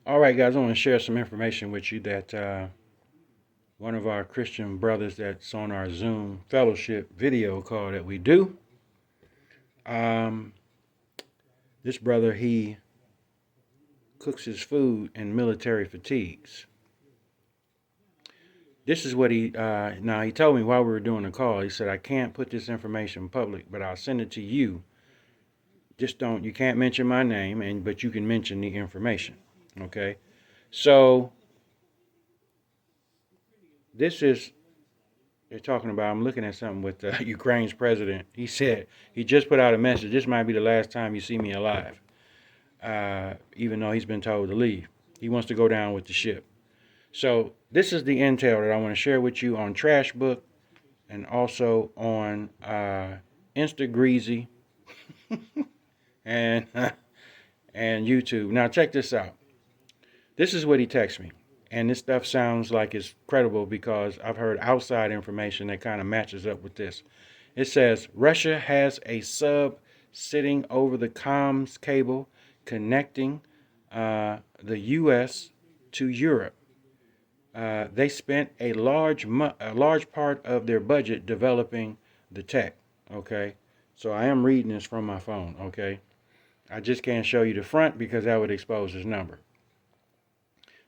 All right, guys, I want to share some information with you that one of our Christian brothers that's on our Zoom fellowship video call that we do. Um, this brother, he cooks his food in military fatigues. This is what now he told me while we were doing the call, he said, I can't put this information public, but I'll send it to you. Just you can't mention my name, but you can mention the information. Okay. So this is they're talking about. I'm looking at something with Ukraine's president. He said he just put out a message. This might be the last time you see me alive, even though he's been told to leave. He wants to go down with the ship. So this is the intel that I want to share with you on Trash Book and also on Instagreasy and and YouTube. Now check this out. This is what he texted me. And this stuff sounds like it's credible because I've heard outside information that kind of matches up with this. It says Russia has a sub sitting over the comms cable connecting the U.S. to Europe. They spent a large part of their budget developing the tech. Okay, so I am reading this from my phone. Okay, I just can't show you the front because that would expose his number.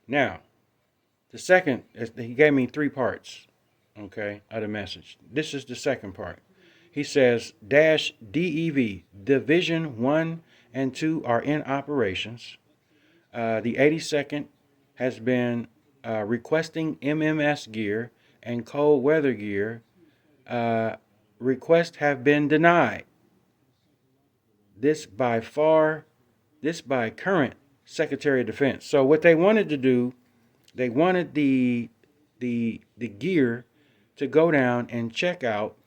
Now, the second, he gave me three parts, okay, of the message. This is the second part. He says, dash DEV, Division 1 and 2 are in operations. The 82nd has been requesting MMS gear and cold weather gear. Requests have been denied. This by current Secretary of Defense. So what they wanted to do, they wanted the gear to go down and check out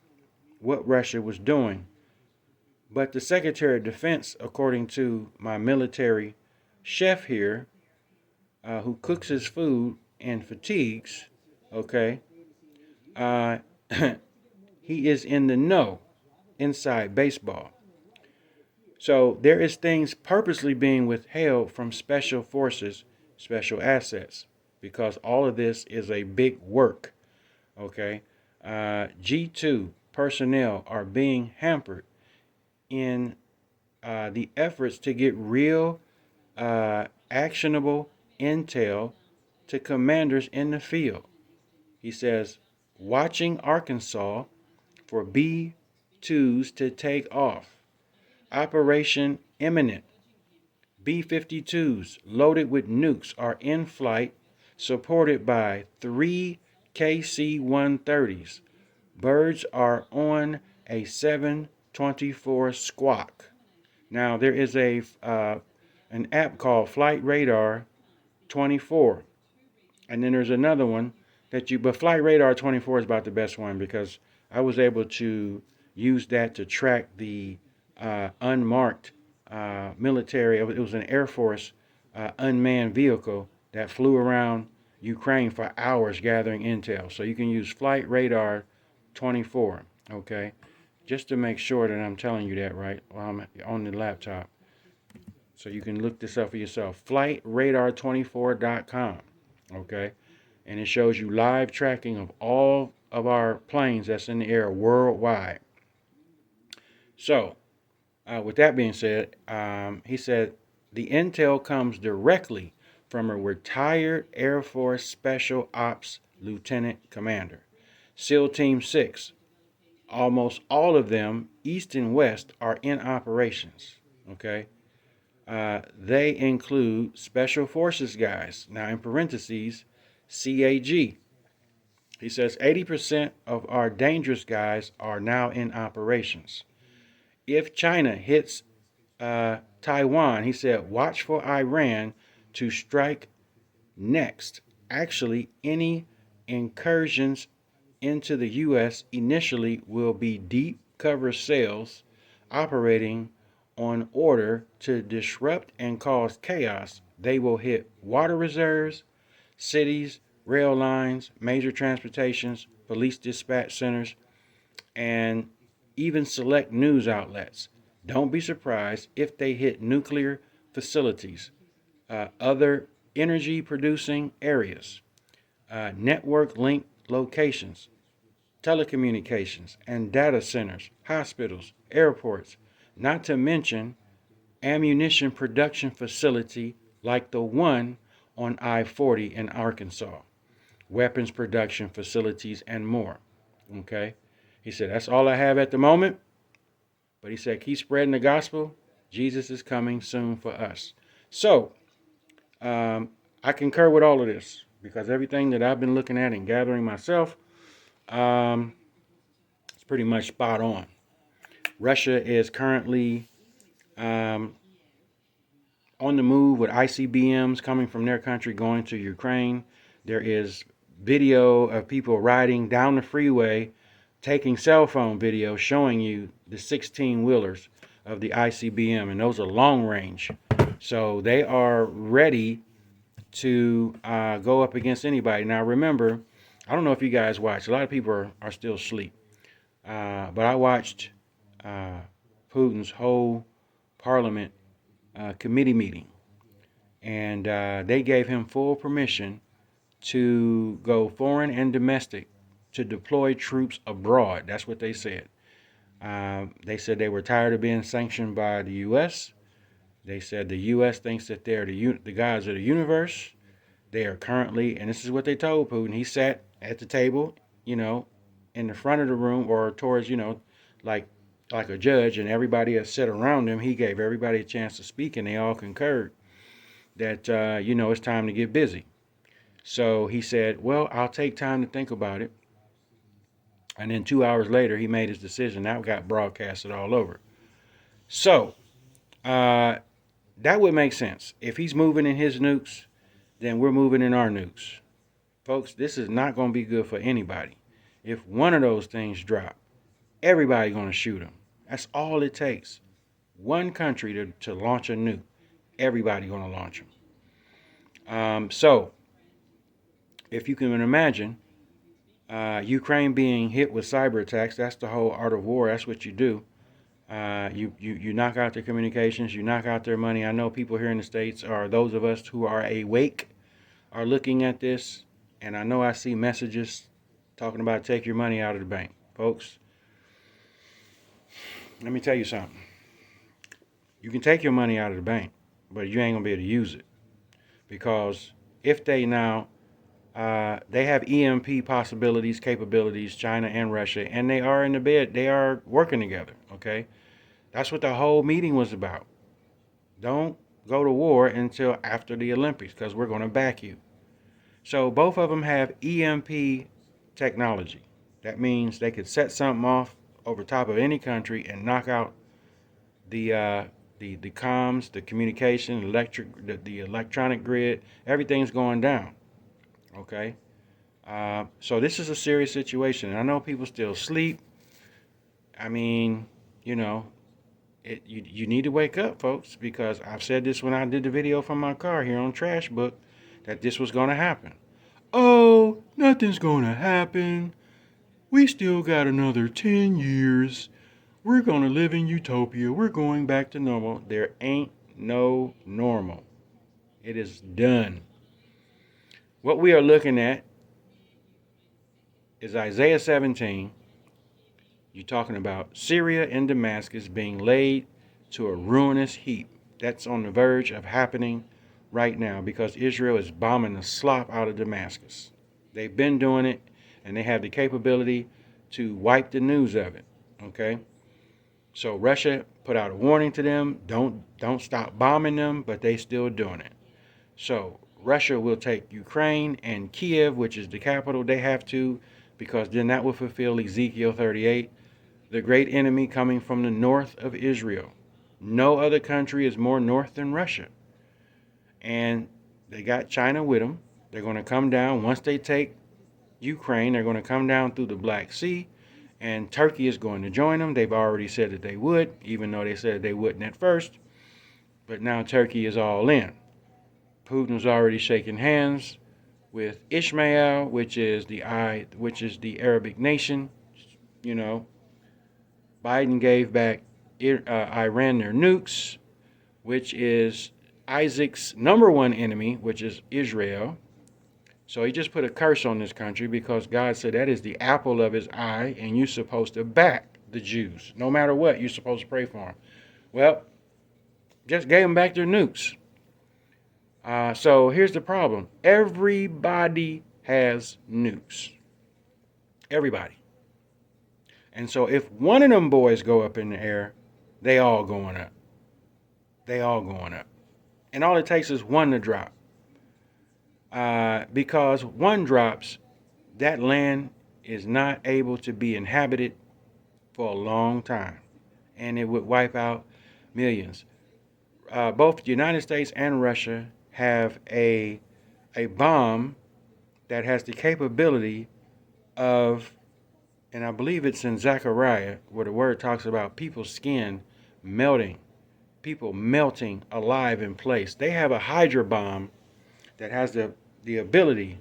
what Russia was doing. But the Secretary of Defense, according to my military chef here, who cooks his food in fatigues, okay, uh, he is in the know inside baseball. So there is things purposely being withheld from special forces, special assets, because all of this is a big work. Okay, G2 personnel are being hampered in the efforts to get real, actionable intel to commanders in the field. He says, watching Arkansas for B-2s to take off. Operation imminent. B-52s loaded with nukes are in flight, supported by 3 KC-130s. Birds are on a 724 Squawk. Now there is an app called Flight Radar 24, and then there's another one but Flight Radar 24 is about the best one because I was able to use that to track the unmarked military. It was an Air Force unmanned vehicle that flew around Ukraine for hours gathering intel. So you can use Flight Radar 24, okay? Just to make sure that I'm telling you that right while I'm on the laptop. So you can look this up for yourself. FlightRadar24.com, okay? And it shows you live tracking of all of our planes that's in the air worldwide. So, with that being said, he said the intel comes directly from a retired Air Force Special Ops Lieutenant Commander. SEAL Team 6, almost all of them, East and West, are in operations. Okay? They include Special Forces guys. Now, in parentheses, CAG. He says 80% of our dangerous guys are now in operations. If China hits Taiwan, he said, watch for Iran to strike next. Actually, any incursions into the U.S. initially will be deep cover cells operating on order to disrupt and cause chaos. They will hit water reserves, cities, rail lines, major transportations, police dispatch centers, and even select news outlets. Don't be surprised if they hit nuclear facilities. Other energy producing areas, network link locations, telecommunications, and data centers, hospitals, airports, not to mention ammunition production facility like the one on I-40 in Arkansas, weapons production facilities, and more. Okay? He said, that's all I have at the moment. But he said, keep spreading the gospel. Jesus is coming soon for us. So, I concur with all of this because everything that I've been looking at and gathering myself, it's pretty much spot on. Russia is currently um, on the move with ICBMs coming from their country going to Ukraine. There is video of people riding down the freeway, taking cell phone video showing you the 16 wheelers of the ICBM, and those are long range. So they are ready to go up against anybody. Now, remember, I don't know if you guys watch. A lot of people are still asleep. But I watched Putin's whole parliament committee meeting, and they gave him full permission to go foreign and domestic to deploy troops abroad. That's what they said. They said they were tired of being sanctioned by the U.S. They said the U.S. thinks that they're the gods of the universe. They are currently, and this is what they told Putin. He sat at the table, in the front of the room or towards, like like a judge, and everybody has sat around him. He gave everybody a chance to speak, and they all concurred that it's time to get busy. So he said, "Well, I'll take time to think about it." And then 2 hours later, he made his decision. That got broadcasted all over. So uh, that would make sense. If he's moving in his nukes, then we're moving in our nukes. Folks, this is not going to be good for anybody. If one of those things drop, everybody's going to shoot them. That's all it takes. One country to launch a nuke. Everybody's going to launch them. So, if you can imagine, Ukraine being hit with cyber attacks, that's the whole art of war. That's what you do. You knock out their communications, you knock out their money. I know people here in the States, or those of us who are awake, are looking at this, and I know I see messages talking about take your money out of the bank. Folks, let me tell you something. You can take your money out of the bank, but you ain't going to be able to use it. Because if they now, they have EMP possibilities, capabilities, China and Russia, and they are in the bed. They are working together, okay? That's what the whole meeting was about. Don't go to war until after the Olympics because we're going to back you. So both of them have EMP technology. That means they could set something off over top of any country and knock out the comms, the communication, the electronic grid. Everything's going down. Okay. So this is a serious situation. And I know people still sleep. I mean, you need to wake up, folks, because I've said this when I did the video from my car here on Trash Book, that this was going to happen. Oh, nothing's going to happen. We still got another 10 years. We're going to live in utopia. We're going back to normal. There ain't no normal. It is done. What we are looking at is Isaiah 17. You're talking about Syria and Damascus being laid to a ruinous heap. That's on the verge of happening right now because Israel is bombing the slop out of Damascus. They've been doing it, and they have the capability to wipe the news of it. Okay? So Russia put out a warning to them, don't stop bombing them, but they still doing it. So Russia will take Ukraine and Kiev, which is the capital. They have to, because then that will fulfill Ezekiel 38, the great enemy coming from the north of Israel. No other country is more north than Russia. And they got China with them. They're going to come down. Once they take Ukraine, they're going to come down through the Black Sea, and Turkey is going to join them. They've already said that they would, even though they said they wouldn't at first. But now Turkey is all in. Putin's already shaking hands with Ishmael, which is the Arabic nation. Biden gave back Iran their nukes, which is Isaac's number one enemy, which is Israel. So he just put a curse on this country because God said that is the apple of his eye, and you're supposed to back the Jews. No matter what, you're supposed to pray for them. Well, just gave them back their nukes. So here's the problem. Everybody has nukes. Everybody. And so if one of them boys go up in the air, they all going up. They all going up. And all it takes is one to drop. Because one drops, that land is not able to be inhabited for a long time. And it would wipe out millions. Both the United States and Russia have a bomb that has the capability of, and I believe it's in Zechariah, where the word talks about people's skin melting, people melting alive in place. They have a hydra bomb that has the ability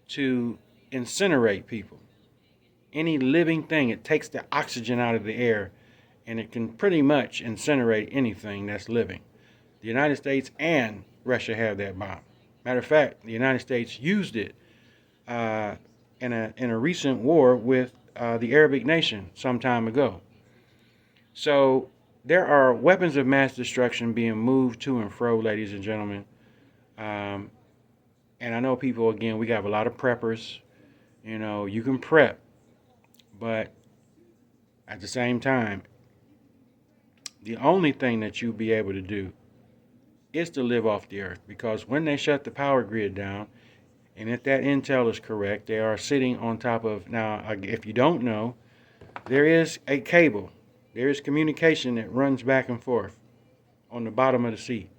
to incinerate people. Any living thing, it takes the oxygen out of the air, and it can pretty much incinerate anything that's living. The United States and Russia have that bomb. Matter of fact, the United States used it in a recent war with the Arabic nation some time ago. So there are weapons of mass destruction being moved to and fro, ladies and gentlemen. And I know people, again, we got a lot of preppers. You know, you can prep, but at the same time, the only thing that you'll be able to do is to live off the earth, because when they shut the power grid down, and if that intel is correct, they are sitting on top of, now, if you don't know, there is a cable, there is communication that runs back and forth on the bottom of the sea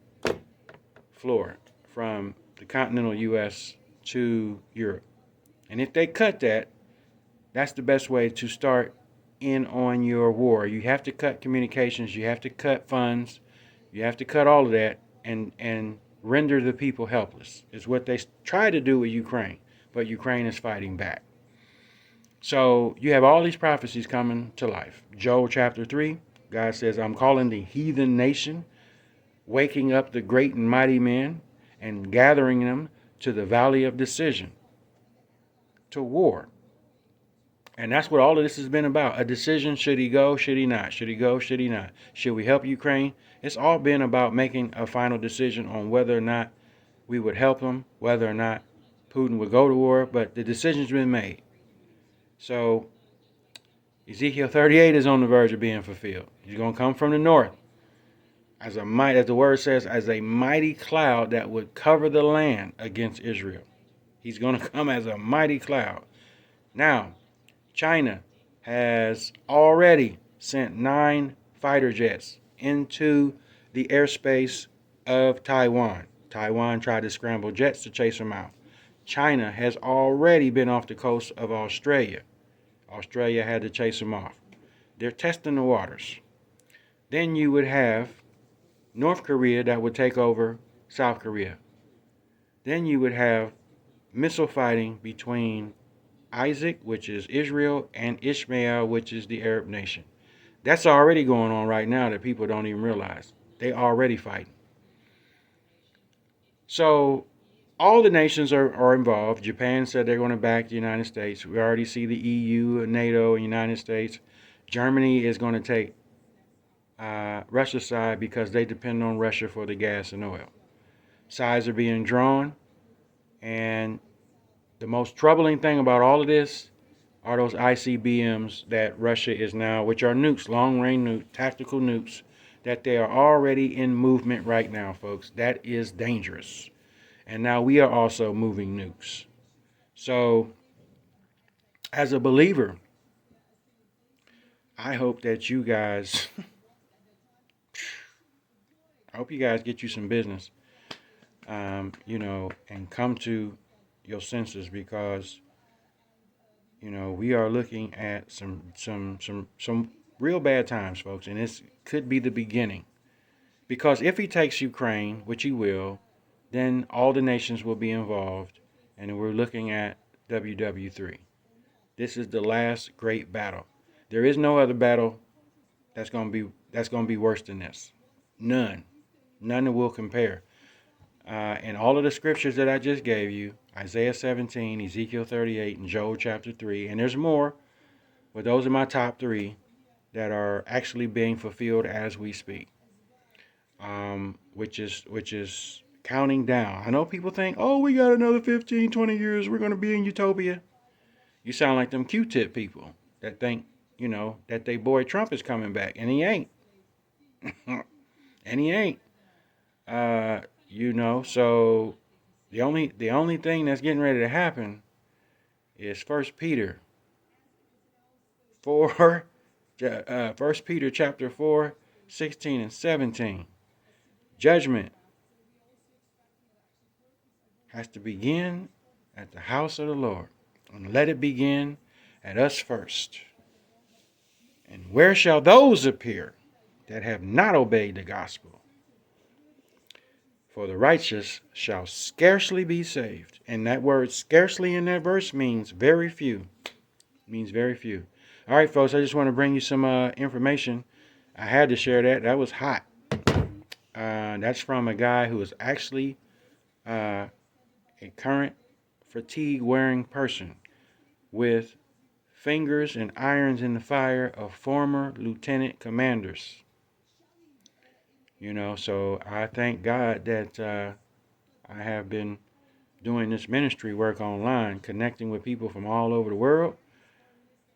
floor from the continental U.S. to Europe. And if they cut that, that's the best way to start in on your war. You have to cut communications, you have to cut funds, you have to cut all of that, and render the people helpless. Is what they try to do with Ukraine, but Ukraine is fighting back. So you have all these prophecies coming to life. Joel chapter 3, God says, I'm calling the heathen nation, waking up the great and mighty men, and gathering them to the valley of decision, to war. And that's what all of this has been about. A decision, should he go, should he not? Should he go, should he not? Should we help Ukraine? It's all been about making a final decision on whether or not we would help them, whether or not Putin would go to war, but the decision's been made. So Ezekiel 38 is on the verge of being fulfilled. He's going to come from the north as the word says, as a mighty cloud that would cover the land against Israel. He's going to come as a mighty cloud. Now, China has already sent 9 fighter jets into the airspace of Taiwan. Taiwan tried to scramble jets to chase them out. China has already been off the coast of Australia. Australia had to chase them off. They're testing the waters. Then you would have North Korea that would take over South Korea. Then you would have missile fighting between Isaac, which is Israel, and Ishmael, which is the Arab nation. That's already going on right now that people don't even realize. They already fighting. So all the nations are involved. Japan said they're going to back the United States. We already see the EU, NATO, and United States. Germany is going to take Russia's side because they depend on Russia for the gas and oil. Sides are being drawn, and the most troubling thing about all of this are those ICBMs that Russia is now, which are nukes, long-range nukes, tactical nukes, that they are already in movement right now, folks. That is dangerous. And now we are also moving nukes. So, as a believer, I hope that you guys, I hope you guys get you some business, and come to your senses, because we are looking at some real bad times, folks, and this could be the beginning. Because if he takes Ukraine, which he will, then all the nations will be involved, and we're looking at WW3. This is the last great battle. There is no other battle that's going to be worse than this. None that will compare. And all of the scriptures that I just gave you, Isaiah 17, Ezekiel 38, and Joel chapter 3, and there's more, but those are my top three that are actually being fulfilled as we speak. Which is counting down. I know people think, oh, we got another 15, 20 years, we're going to be in utopia. You sound like them Q-tip people that think, that they boy Trump is coming back, and he ain't. And he ain't. So the only thing that's getting ready to happen is First Peter 4, First Peter chapter 4, 16 and 17. Judgment has to begin at the house of the Lord. And let it begin at us first. And where shall those appear that have not obeyed the gospel? For the righteous shall scarcely be saved. And that word scarcely in that verse means very few. Means very few. All right, folks, I just want to bring you some information. I had to share that. That was hot. That's from a guy who is actually a current fatigue-wearing person with fingers and irons in the fire of former lieutenant commanders. So I thank God that I have been doing this ministry work online, connecting with people from all over the world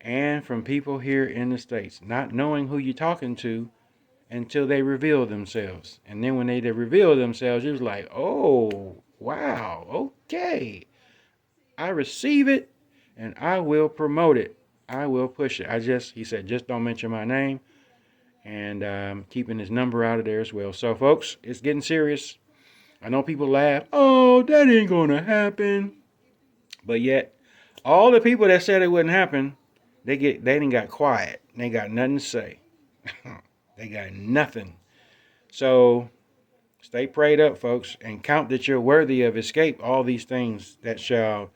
and from people here in the States, not knowing who you're talking to until they reveal themselves. And then when they reveal themselves, you're like, oh, wow, okay. I receive it and I will promote it. I will push it. He said, just don't mention my name. And keeping his number out of there as well. So, folks, it's getting serious. I know people laugh. Oh, that ain't going to happen. But yet, all the people that said it wouldn't happen, they didn't got quiet. They got nothing to say. They got nothing. So, stay prayed up, folks, and count that you're worthy of escape all these things that shall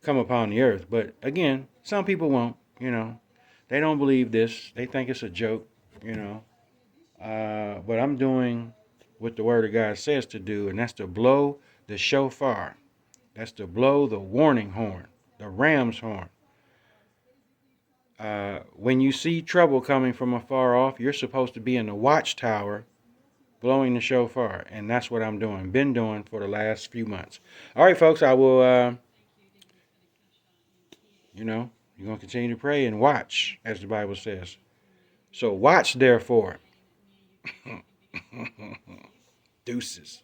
come upon the earth. But again, some people won't, They don't believe this. They think it's a joke, But I'm doing what the Word of God says to do, and that's to blow the shofar. That's to blow the warning horn, the ram's horn. When you see trouble coming from afar off, you're supposed to be in the watchtower blowing the shofar, and that's what I'm doing. Been doing for the last few months. All right, folks, I will, you're going to continue to pray and watch, as the Bible says. So watch, therefore. Deuces.